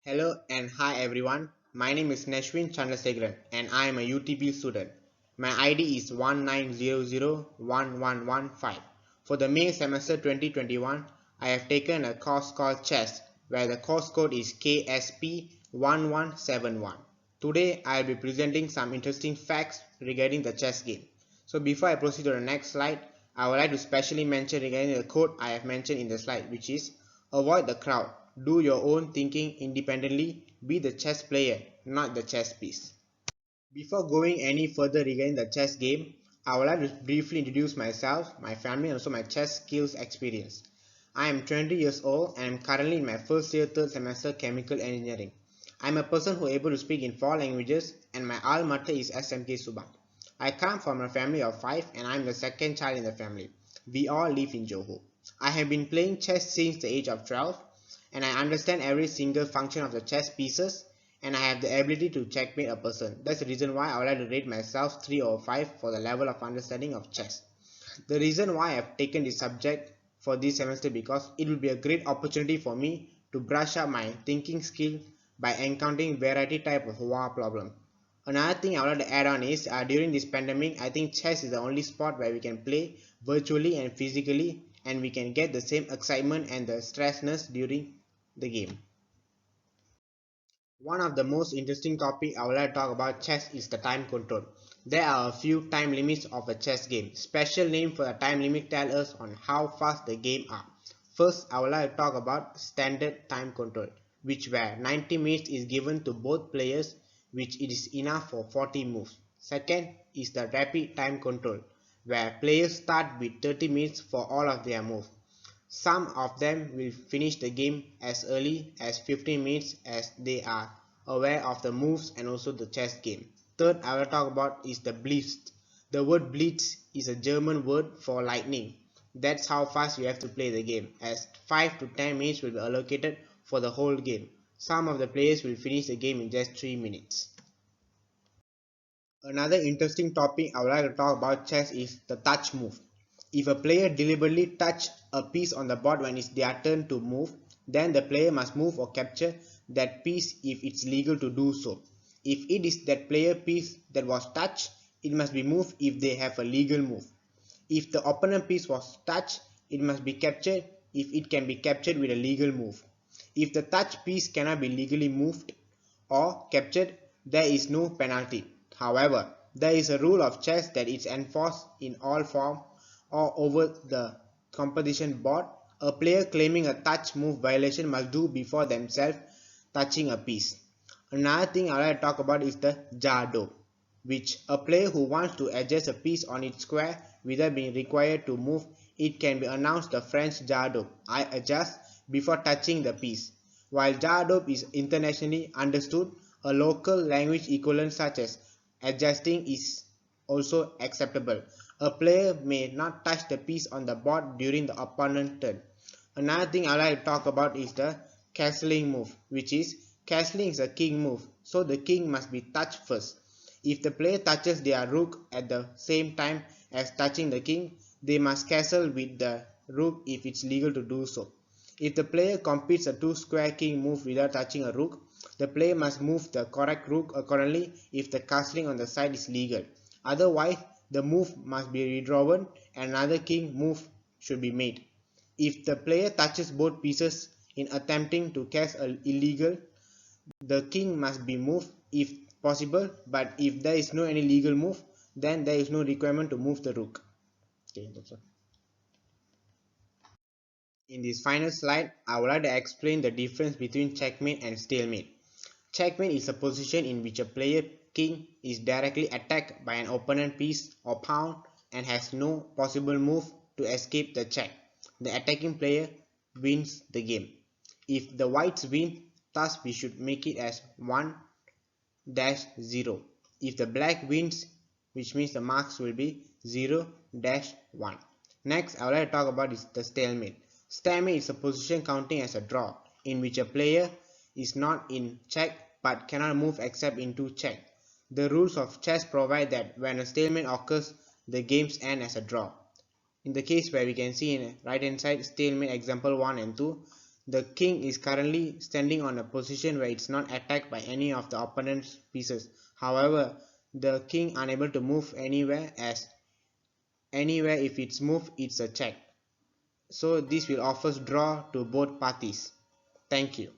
Hello and hi everyone. My name is Neshwign Chandrasehgaran and I am a UTB student. My ID is 19001115. For the May semester 2021, I have taken a course called Chess where the course code is KSP1171. Today I will be presenting some interesting facts regarding the chess game. So before I proceed to the next slide, I would like to specially mention regarding the code I have mentioned in the slide, which is avoid the crowd. Do your own thinking independently. Be the chess player, not the chess piece. Before going any further regarding the chess game, I would like to briefly introduce myself, my family, and also my chess skills experience. I am 20 years old and am currently in my first year, third semester chemical engineering. I am a person who is able to speak in 4 languages and my alma mater is SMK Subang. I come from a family of 5 and I am the second child in the family. We all live in Johor. I have been playing chess since the age of 12 and I understand every single function of the chess pieces and I have the ability to checkmate a person. That's the reason why I would like to rate myself 3 or 5 for the level of understanding of chess. The reason why I have taken this subject for this semester because it will be a great opportunity for me to brush up my thinking skill by encountering variety type of war problem. Another thing I would like to add on is during this pandemic, I think chess is the only sport where we can play virtually and physically and we can get the same excitement and the stressness during the game. One of the most interesting topic I would like to talk about chess is the time control. There are a few time limits of a chess game. Special name for the time limit tell us on how fast the game are. First, I would like to talk about standard time control, which where 90 minutes is given to both players, which it is enough for 40 moves. Second is the rapid time control, where players start with 30 minutes for all of their moves. Some of them will finish the game as early as 15 minutes as they are aware of the moves and also the chess game. Third I will talk about is the blitz. The word blitz is a German word for lightning. That's how fast you have to play the game, as 5 to 10 minutes will be allocated for the whole game. Some of the players will finish the game in just 3 minutes. Another interesting topic I would like to talk about chess is the touch move. If a player deliberately touch a piece on the board when it's their turn to move, then the player must move or capture that piece if it's legal to do so. If it is that player piece that was touched, it must be moved if they have a legal move. If the opponent piece was touched, it must be captured if it can be captured with a legal move. If the touched piece cannot be legally moved or captured, there is no penalty. However, there is a rule of chess that is enforced in all form or over the competition board. A player claiming a touch move violation must do before themselves touching a piece. Another thing I like to talk about is the Jado, which a player who wants to adjust a piece on its square without being required to move it can be announced the French Jado, I adjust before touching the piece. While Jado is internationally understood, a local language equivalent such as adjusting is also acceptable. A player may not touch the piece on the board during the opponent's turn. Another thing I like to talk about is the castling move, which is castling is a king move, so the king must be touched first. If the player touches their rook at the same time as touching the king, they must castle with the rook if it's legal to do so. If the player completes a 2-square king move without touching a rook, the player must move the correct rook accordingly if the castling on the side is legal. Otherwise, the move must be redrawn and another king move should be made. If the player touches both pieces in attempting to cast illegal, the king must be moved if possible, but if there is no any legal move, then there is no requirement to move the rook. Okay, that's all. In this final slide, I would like to explain the difference between checkmate and stalemate. Checkmate is a position in which a player king is directly attacked by an opponent piece or pawn and has no possible move to escape the check. The attacking player wins the game. If the whites win, thus we should make it as 1-0. If the black wins, which means the marks will be 0-1. Next, I would like to talk about is the stalemate. Stalemate is a position counting as a draw, in which a player is not in check but cannot move except into check. The rules of chess provide that when a stalemate occurs, the games end as a draw. In the case where we can see in right hand side stalemate example 1 and 2, The king is currently standing on a position where it's not attacked by any of the opponent's pieces. However, the king unable to move anywhere, as anywhere if it's moved it's a check. So this will offer draw to both parties. Thank you.